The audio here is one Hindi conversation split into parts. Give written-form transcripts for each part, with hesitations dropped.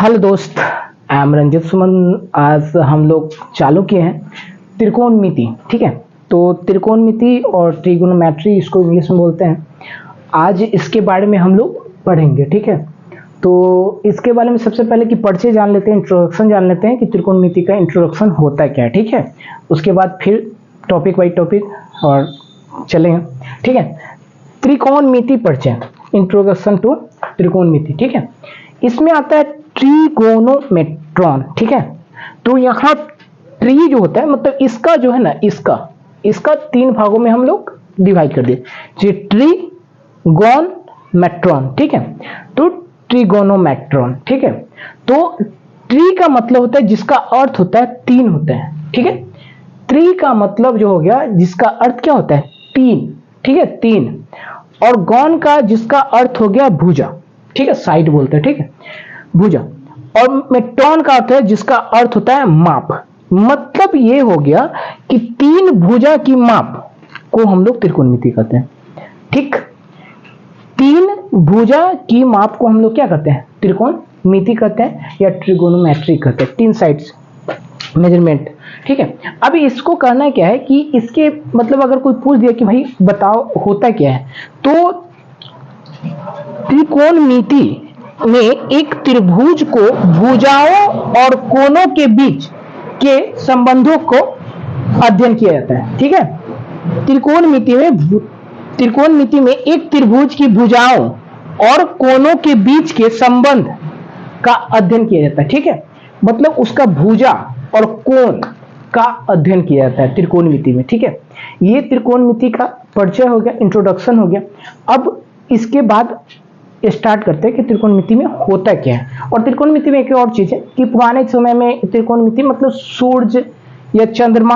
हेलो दोस्त, आई एम रंजित सुमन। आज हम लोग चालू किए हैं त्रिकोणमिति। ठीक है, तो त्रिकोणमिति और ट्रिगोनोमेट्री इसको इंग्लिश में बोलते हैं। आज इसके बारे में हम लोग पढ़ेंगे। ठीक है, तो इसके बारे में सबसे पहले कि परिचय जान लेते हैं, इंट्रोडक्शन जान लेते हैं कि त्रिकोणमिति का इंट्रोडक्शन होता क्या है। ठीक है, उसके बाद फिर टॉपिक बाई टॉपिक और चलेंगे। ठीक है, त्रिकोणमिति परिचय, इंट्रोडक्शन टू त्रिकोणमिति। ठीक है, इसमें आता है ट्रिगोनोमेट्रॉन। ठीक है, तो यहाँ ट्री जो होता है मतलब इसका जो है ना, इसका तीन भागों में हम लोग डिवाइड कर दिए, ट्रिगोनोमेट्रॉन। ठीक है, तो ट्रिगोनोमेट्रॉन। ठीक है, तो ट्री का मतलब होता है जिसका अर्थ होता है तीन होता है। ठीक है, ट्री का मतलब जो हो गया जिसका अर्थ क्या होता है तीन। ठीक है, तीन। और गौन का जिसका अर्थ हो गया भुजा। ठीक है, साइड बोलते हैं। ठीक है, भुजा। और मेट्रॉन का अर्थ है जिसका अर्थ होता है माप। मतलब ये हो गया कि तीन भुजा की माप को हम लोग त्रिकोणमिति कहते हैं। ठीक, तीन भुजा की माप को हम लोग क्या कहते हैं, त्रिकोणमिति कहते हैं या ट्रिगोनोमेट्री कहते हैं, तीन साइड्स मेजरमेंट। ठीक है, अभी इसको कहना क्या है कि इसके मतलब अगर कोई पूछ दिया कि भाई बताओ होता क्या है, तो त्रिकोणमिति में एक त्रिभुज को भुजाओं और कोनों के बीच के संबंधों को अध्ययन किया जाता है। ठीक है, त्रिकोणमिति में एक त्रिभुज की भुजाओं और कोनों के बीच के संबंध का अध्ययन किया जाता है। ठीक है, मतलब उसका भुजा और कोण का अध्ययन किया जाता है त्रिकोणमिति में। ठीक है, ये त्रिकोणमिति का परिचय हो गया, इंट्रोडक्शन हो गया। अब इसके बाद स्टार्ट करते हैं कि त्रिकोणमिति में होता क्या है। और त्रिकोणमिति में एक और चीज है कि पुराने समय में त्रिकोणमिति मतलब सूर्य या चंद्रमा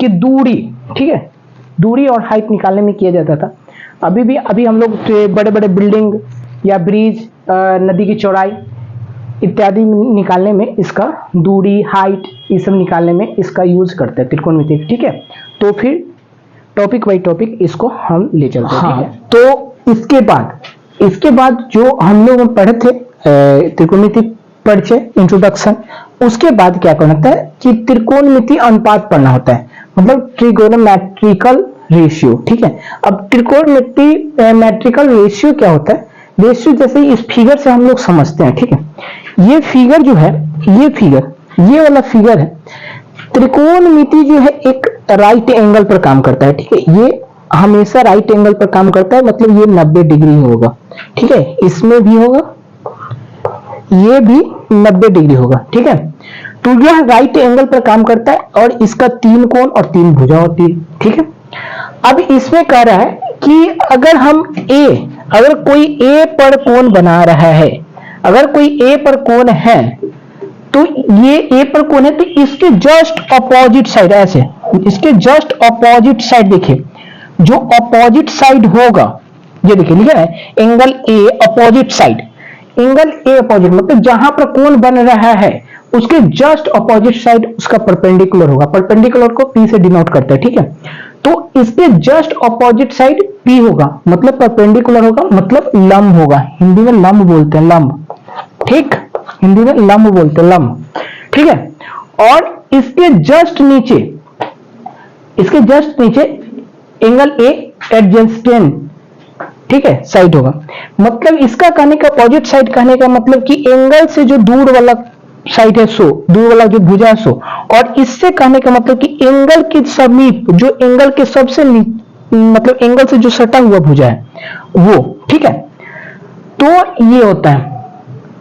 की दूरी, ठीक है, दूरी और हाइट निकालने में किया जाता था। अभी हम लोग बड़े बड़े बिल्डिंग या ब्रिज, नदी की चौड़ाई इत्यादि निकालने में इसका दूरी, हाइट, ये सब निकालने में इसका यूज करते हैं त्रिकोणमिति। ठीक है, तो फिर टॉपिक बाई टॉपिक इसको हम ले चलते हैं। हाँ, तो इसके बाद जो हम लोग पढ़े थे त्रिकोणमिति परिचय, इंट्रोडक्शन, उसके बाद क्या करना होता है कि त्रिकोणमिति अनुपात पढ़ना होता है, मतलब ट्रिगोनोमेट्रिकल रेशियो। ठीक है, अब ट्रिगोनोमेट्रिकल रेशियो क्या होता है, रेशियो जैसे इस फिगर से हम लोग समझते हैं। ठीक है, ये फिगर जो है, ये वाला फिगर है, त्रिकोणमिति जो है एक राइट एंगल पर काम करता है। ठीक है, ये हमेशा राइट एंगल पर काम करता है, मतलब ये 90 डिग्री होगा। ठीक है, इसमें भी होगा, ये भी 90 डिग्री होगा। ठीक है, तो यह राइट एंगल पर काम करता है और इसका तीन कोण और तीन भुजा होती है। ठीक है, अब इसमें कह रहा है कि अगर कोई ए पर कोण बना रहा है, अगर कोई ए पर कोण है, तो ये ए पर कोण है, तो इसके जस्ट अपोजिट साइड, ऐसे इसके जस्ट अपोजिट साइड देखिए, जो अपोजिट साइड होगा, ये देखिए लिखा है angle A opposite side. Angle A opposite मतलब जहां पर कोण बन रहा है उसके जस्ट अपोजिट साइड उसका परपेंडिकुलर होगा। परपेंडिकुलर को पी से डिनोट करते हैं। ठीक है, तो इसके जस्ट अपोजिट साइड पी होगा, मतलब परपेंडिकुलर होगा, मतलब लंब होगा। हिंदी में लंब बोलते हैं, लंब। ठीक, हिंदी में लंब बोलते हैं, लंब। ठीक है, और इसके जस्ट नीचे एंगल ए एडजेसेंट, ठीक है, साइड होगा। मतलब इसका कहने का अपोजिट साइड कहने का मतलब कि एंगल से जो दूर वाला साइड है, सो दूर वाला जो भुजा है सो, और इससे कहने का मतलब कि एंगल के समीप, जो एंगल के सबसे मतलब एंगल से जो सटा हुआ भुजा है वो। ठीक है, तो ये होता है,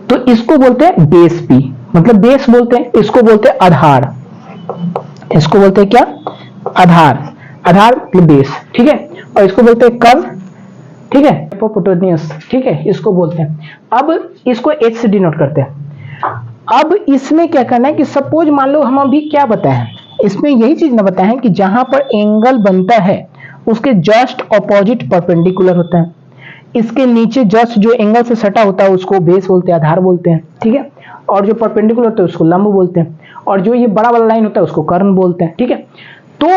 तो इसको बोलते हैं बेस पी, मतलब बेस बोलते हैं, इसको बोलते हैं आधार, इसको बोलते हैं क्या, आधार मतलब बेस। ठीक है, और इसको बोलते हैं कर्व। ठीक है, हाइपोटेन्यूज, ठीक है, इसको बोलते हैं। अब इसको एच से डिनोट करते हैं। अब इसमें क्या करना है कि सपोज मान लो हम अभी क्या बताएं, इसमें यही चीज ना बताएं कि जहां पर एंगल बनता है उसके जस्ट अपोजिट परपेंडिकुलर होता है, इसके नीचे जस्ट जो एंगल से सटा होता है उसको बेस बोलते हैं, आधार बोलते हैं। ठीक है, और जो परपेंडिकुलर होता है उसको लंब बोलते हैं, और जो ये बड़ा वाला लाइन होता है उसको कर्ण बोलते हैं। ठीक है, तो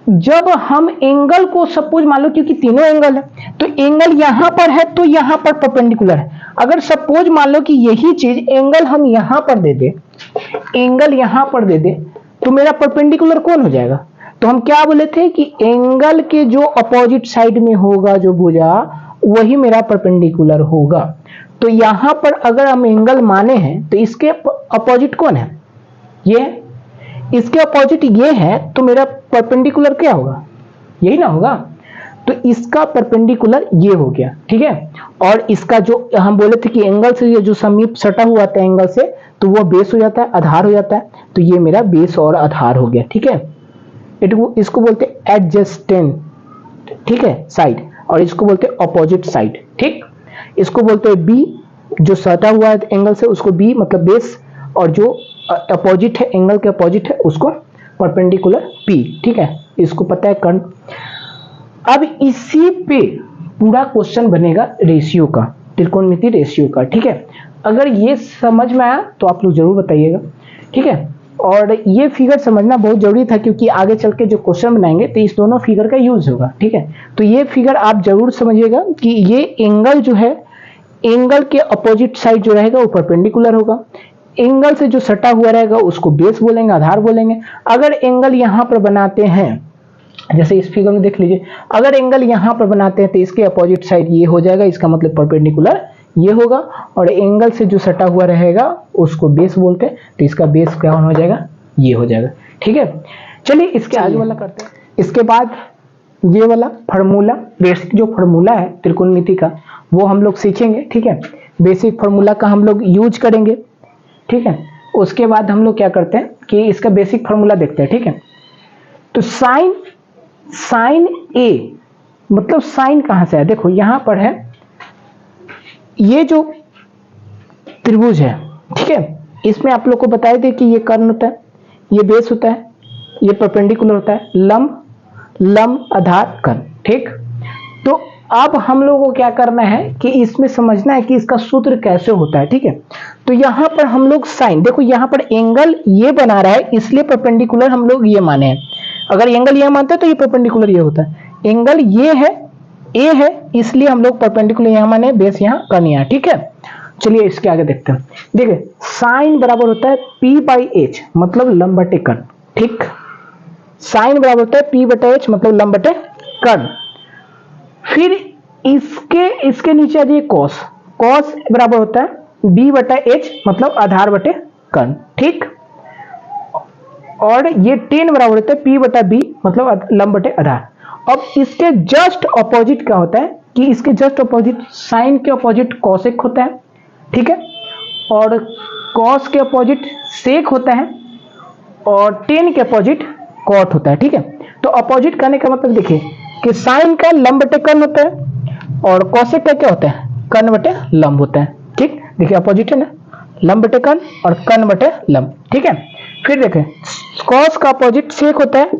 जब हम एंगल को सपोज मान लो, क्योंकि तीनों एंगल है तो एंगल यहां पर है तो यहां पर परपेंडिकुलर है। अगर सपोज मान लो कि यही चीज एंगल हम यहां पर दे दे, एंगल यहां पर दे दे, तो मेरा परपेंडिकुलर कौन हो जाएगा? तो हम क्या बोले थे कि एंगल के जो अपोजिट साइड में होगा जो भुजा, वही मेरा परपेंडिकुलर होगा। तो यहां पर अगर हम एंगल माने हैं तो इसके अपोजिट कौन है? ये है। इसके अपोजिट ये है, तो मेरा परपेंडिकुलर क्या होगा? यही ना होगा। तो इसका परपेंडिकुलर ये हो गया, ठीक है। और इसका जो हम बोले थे कि एंगल से ये जो समीप सटा हुआ था एंगल से, तो वो बेस हो जाता है, आधार हो जाता है। तो ये मेरा बेस और आधार हो गया, ठीक है। इसको बोलते हैं एडजेसेंट, ठीक है, साइड, और इसको बोलते हैं अपोजिट साइड, ठीक। इसको बोलते हैं बी, जो सटा हुआ है एंगल से उसको बी मतलब बेस, और जो अपोजिट है एंगल के अपोजिट है उसको परपेंडिकुलर पी, ठीक है। इसको पता है कर्ण। अब इसी पे पूरा क्वेश्चन बनेगा रेशियो का, त्रिकोणमिति रेशियो का, ठीक है। अगर ये समझ में आया तो आप लोग जरूर बताइएगा, ठीक है। और ये फिगर समझना बहुत जरूरी था, क्योंकि आगे चल के जो क्वेश्चन बनाएंगे तो इस दोनों फिगर का यूज होगा, ठीक है। तो ये फिगर आप जरूर समझिएगा कि ये एंगल जो है, एंगल के अपोजिट साइड जो रहेगा वो परपेंडिकुलर होगा। एंगल से जो सटा हुआ रहेगा उसको बेस बोलेंगे, आधार बोलेंगे। अगर एंगल यहां पर बनाते हैं, जैसे इस फिगर में देख लीजिए, अगर एंगल यहां पर बनाते हैं तो इसके अपोजिट साइड ये हो जाएगा, इसका मतलब परपेंडिकुलर ये होगा। और एंगल से जो सटा हुआ रहेगा उसको बेस बोलते हैं, तो इसका बेस क्या हो जाएगा? ये हो जाएगा, ठीक है। चलिए इसके आगे वाला करते हैं। इसके बाद ये वाला फार्मूला, बेसिक जो फार्मूला है त्रिकोणमिति का, वो हम लोग सीखेंगे, ठीक है। बेसिक फार्मूला का हम लोग यूज करेंगे, ठीक है। उसके बाद हम लोग क्या करते हैं कि इसका बेसिक फार्मूला देखते हैं, ठीक है। तो साइन ए मतलब साइन कहां से है? देखो यहां पर है, ये जो त्रिभुज है, ठीक है, इसमें आप लोग को बताए थे कि ये कर्ण होता है, ये बेस होता है, ये परपेंडिकुलर होता है, लंब लंब आधार कर्ण, ठीक। तो अब हम लोगों को क्या करना है कि इसमें समझना है कि इसका सूत्र कैसे होता है, ठीक है। तो यहां पर हम लोग साइन, देखो यहां पर एंगल ये बना रहा है इसलिए परपेंडिकुलर हम लोग ये माने हैं। अगर एंगल ये मानते हैं तो ये परपेंडिकुलर ये होता है। एंगल ये है, ए है, इसलिए हम लोग परपेंडिकुलर यहां माने, बेस यहां, कर्ण यहां, ठीक है। चलिए इसके आगे देखते हैं। देखिए साइन बराबर होता है पी बाई एच मतलब लंब बटे कर्ण, ठीक। साइन बराबर होता है पी बटे एच मतलब लंब बटे कर्ण। फिर इसके नीचे आ जाइए कॉस, कॉस बराबर होता है बी बटा एच मतलब आधार बटे कर्ण, ठीक। और ये टेन बराबर होता है पी बटा बी मतलब लंब बटे आधार। अब इसके जस्ट अपोजिट क्या होता है कि इसके जस्ट अपोजिट, साइन के अपोजिट कॉसेक होता है, ठीक है। और कॉस के अपोजिट सेक होता है, और टेन के अपोजिट कॉट होता है, ठीक है। तो अपोजिट करने का मतलब देखिए कि साइन का लंब बटे कर्ण होता है और कॉसेक का क्या होता है? कर्ण बटे लंब होता है, ठीक। देखिए अपोजिट है ना, लंब बटे कर्ण और कर्ण बटे लंब, ठीक है। फिर देखें कॉस का अपोजिट सेक होता है,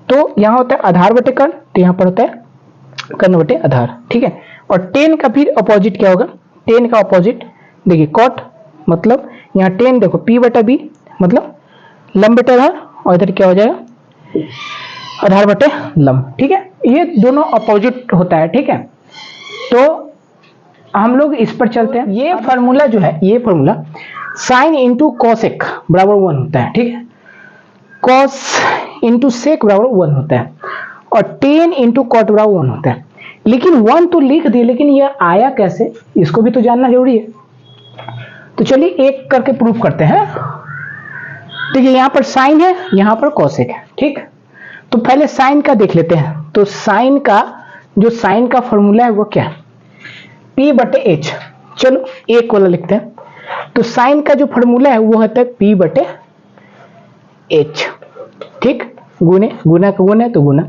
तो यहां होता है आधार बटे कर्ण, तो यहां पर होता है कर्ण बटे आधार, ठीक है। और टेन का फिर अपोजिट क्या होगा? टेन का अपोजिट देखिए कॉट, मतलब यहाँ टेन देखो पी बटा बी मतलब लंब बटे आधार, और इधर क्या हो जाएगा? आधार बटे लंब, ठीक है। ये दोनों अपोजिट होता है, ठीक है। तो हम लोग इस पर चलते हैं। ये फार्मूला जो है, ये फार्मूला साइन इंटू कॉसेक बराबर 1 होता है, ठीक है। कॉस इंटू सेक बराबर 1 होता है, और टेन इंटू कॉट बराबर 1 होता है। लेकिन 1 तो लिख दिए, लेकिन यह आया कैसे इसको भी तो जानना जरूरी है। तो चलिए एक करके प्रूफ करते हैं। तो ये यहां पर साइन है, यहां पर कॉसेक है, ठीक। तो पहले साइन का देख लेते हैं। तो साइन का फॉर्मूला है वो क्या है? P बटे एच। चलो एक वाला लिखते हैं। तो साइन का जो फॉर्मूला है वो होता है P बटे एच, ठीक। गुने गुना का गुना है तो गुना।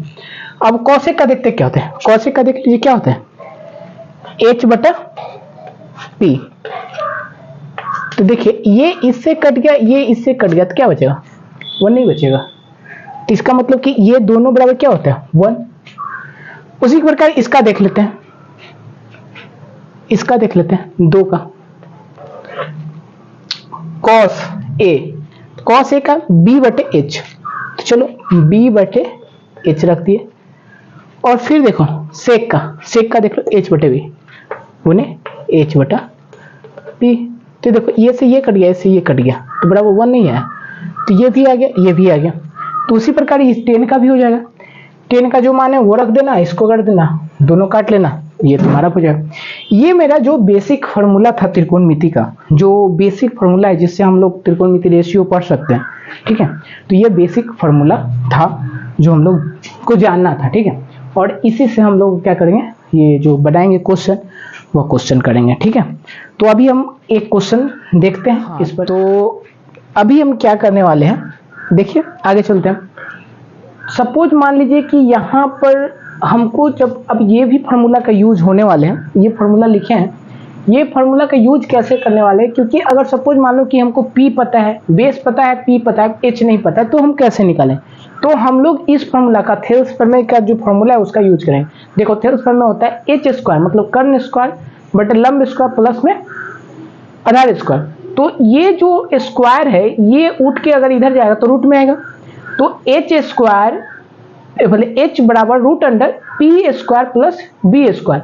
अब कॉसेक का देखते क्या होता है? कॉसेक का देख लीजिए क्या होता है? H बटा P। तो देखिए ये इससे कट गया, ये इससे कट गया, तो क्या बचेगा? 1 नहीं बचेगा। तो इसका मतलब कि ये दोनों बराबर क्या होता है? 1। उसी प्रकार इसका देख लेते हैं, इसका देख लेते हैं 2 का। कॉस ए का B बटे एच। तो चलो B बटे एच रख दिए, और फिर देखो सेक का देख लो एच बटे बी गुने एच बटा पी। तो देखो ये से ये कट गया, इससे ये कट गया, तो बराबर 1 नहीं है, तो ये भी आ गया, ये भी आ गया। तो उसी प्रकार इस 10 का भी हो जाएगा, 10 का जो मान है वो रख देना, इसको कर देना, दोनों काट लेना, ये तुम्हारा हो जाएगा। ये मेरा जो बेसिक फार्मूला था त्रिकोणमिति का, जो बेसिक फार्मूला है जिससे हम लोग त्रिकोणमिति रेशियो पढ़ सकते हैं, ठीक है। तो ये बेसिक फार्मूला था जो हम लोग को जानना था, ठीक है। और इसी से हम लोग क्या करेंगे, ये जो बनाएंगे क्वेश्चन वो क्वेश्चन करेंगे, ठीक है। तो अभी हम एक क्वेश्चन देखते हैं इस पर। तो अभी हम क्या करने वाले हैं, देखिए आगे चलते हैं। सपोज मान लीजिए कि यहाँ पर हमको जब अब ये भी फार्मूला का यूज होने वाले हैं, ये फार्मूला लिखे हैं, ये फार्मूला का यूज कैसे करने वाले हैं, क्योंकि अगर सपोज मान लो कि हमको P पता है, बेस पता है, P पता है, H नहीं पता, तो हम कैसे निकालें। तो हम लोग इस फार्मूला का थेल्स प्रमेय का जो फार्मूला है उसका यूज करेंगे। देखो थेल्स प्रमेय होता है एच स्क्वायर मतलब कर्ण स्क्वायर बटे लंब स्क्वायर प्लस में आधार स्क्वायर। तो ये जो स्क्वायर है ये उठ के अगर इधर जाएगा तो रूट में आएगा, तो एच स्क्वायर बोले एच बराबर root under P square plus B square.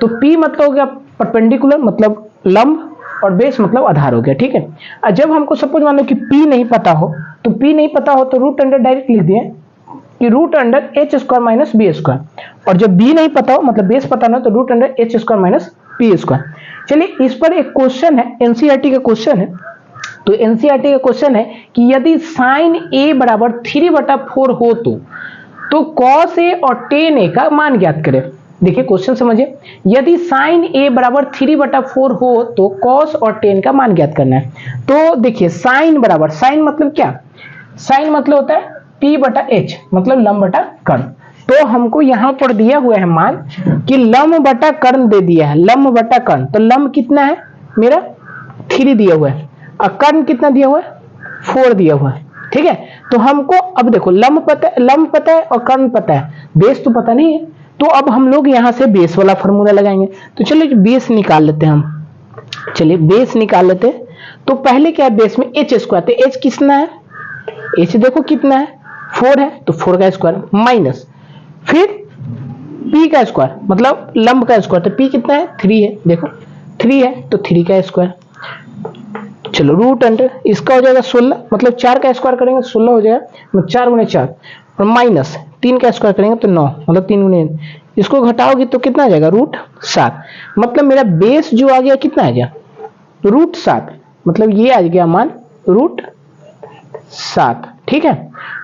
तो पी मतलब हो गया परपेंडिकुलर मतलब लंब, और बेस मतलब आधार हो गया, ठीक है। और जब हमको सपोज मान लो कि पी नहीं पता हो, तो पी नहीं पता हो तो रूट अंडर डायरेक्ट लिख दिए कि root under H square minus B square, और जब बी नहीं पता हो मतलब बेस पता ना तो root under H square minus P square. चलिए इस पर एक क्वेश्चन है, एनसीईआरटी का क्वेश्चन है। तो एनसीईआरटी का क्वेश्चन है कि यदि साइन ए बराबर 3/4 हो तो कॉस ए और टेन ए का मान ज्ञात करें। देखिए क्वेश्चन समझिए, यदि साइन ए बराबर 3/4 हो तो कॉस और टेन का मान ज्ञात करना है। तो देखिए साइन बराबर, साइन मतलब क्या, साइन मतलब होता है P बटा H मतलब लंब बटा कर्ण। तो हमको यहाँ पर दिया हुआ है मान कि लंब बटा कर्ण दे दिया है, लंब बटा कर्ण। तो लंब कितना है मेरा 3 दिया हुआ है, और कर्ण कितना दिया हुआ है 4 दिया हुआ है, ठीक है। तो हमको अब देखो लंब पता है और कर्ण पता है, बेस तो पता नहीं है। तो अब हम लोग यहाँ से बेस वाला फॉर्मूला लगाएंगे। तो चलिए बेस निकाल लेते हैं हम, चलिए बेस निकाल लेते हैं। तो पहले क्या है बेस में एच स्क्वायर, तो एच कितना है, एच देखो कितना है 4 है, तो 4 का स्क्वायर माइनस फिर पी का स्क्वायर मतलब लंब का स्क्वायर, तो पी कितना है 3 है, देखो 3 है तो 3 का स्क्वायर। चलो रूट अंडर इसका हो जाएगा 16 मतलब 4 का स्क्वायर करेंगे 16 हो जाएगा, मतलब 4 गुणे 4 और माइनस 3 का स्क्वायर करेंगे तो 9 मतलब 3 गुणे, इसको घटाओगे तो कितना आ जाएगा रूट 7। मतलब मेरा बेस जो आ गया कितना आ गया रूट 7, मतलब ये आ गया मान रूट 7, ठीक है।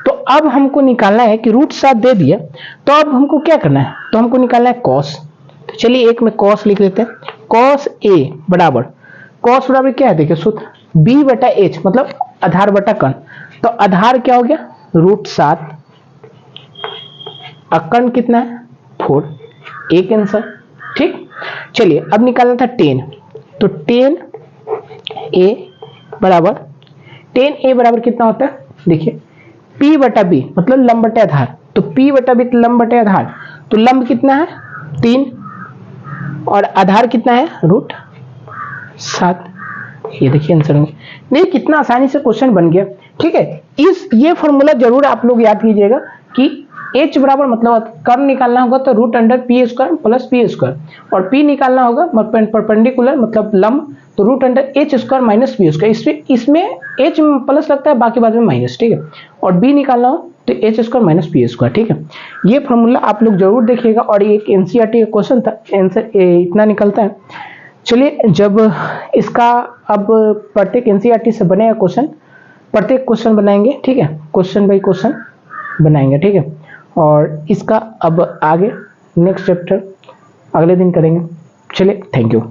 तो अब हमको निकालना है कि रूट 7 दे दिया, तो अब हमको क्या करना है, तो हमको निकालना है कॉस। तो चलिए एक में कॉस लिख लेते हैं, कॉस ए बराबर, कॉस बराबर क्या है देखिए सूत्र बी बटा एच मतलब आधार बटा कर्ण। तो आधार क्या हो गया रूट 7, कर्ण कितना है 4, एक आंसर, ठीक। चलिए अब निकालना था 10, तो 10 ए बराबर, 10 ए बराबर कितना होता है देखिए P बटा बी मतलब लंब बटे आधार, तो P बटा बी लंब बटे आधार, तो लंब कितना है 3 और आधार कितना है रूट 7। ये देखिए आंसर में, नहीं कितना आसानी से क्वेश्चन बन गया, ठीक है। ये फॉर्मूला जरूर आप लोग याद कीजिएगा कि H बराबर मतलब कर्ण निकालना होगा तो root under P square plus P square, और P निकालना होगा परपेंडिकुलर मतलब लंब तो root under H square minus B square. इसमें H प्लस लगता है बाकी बाद में माइनस, ठीक है। और B निकालना हो तो H square minus P square, ठीक है। ये फॉर्मूला आप लोग जरूर देखिएगा, और एक एनसीईआरटी का क्वेश्चन था, आंसर इतना निकलता है। चलिए जब इसका अब प्रत्येक एनसीईआरटी से बनेगा क्वेश्चन, प्रत्येक क्वेश्चन बनाएंगे, ठीक है, क्वेश्चन बाई क्वेश्चन बनाएंगे, ठीक है। और इसका अब आगे नेक्स्ट चैप्टर अगले दिन करेंगे। चलिए थैंक यू।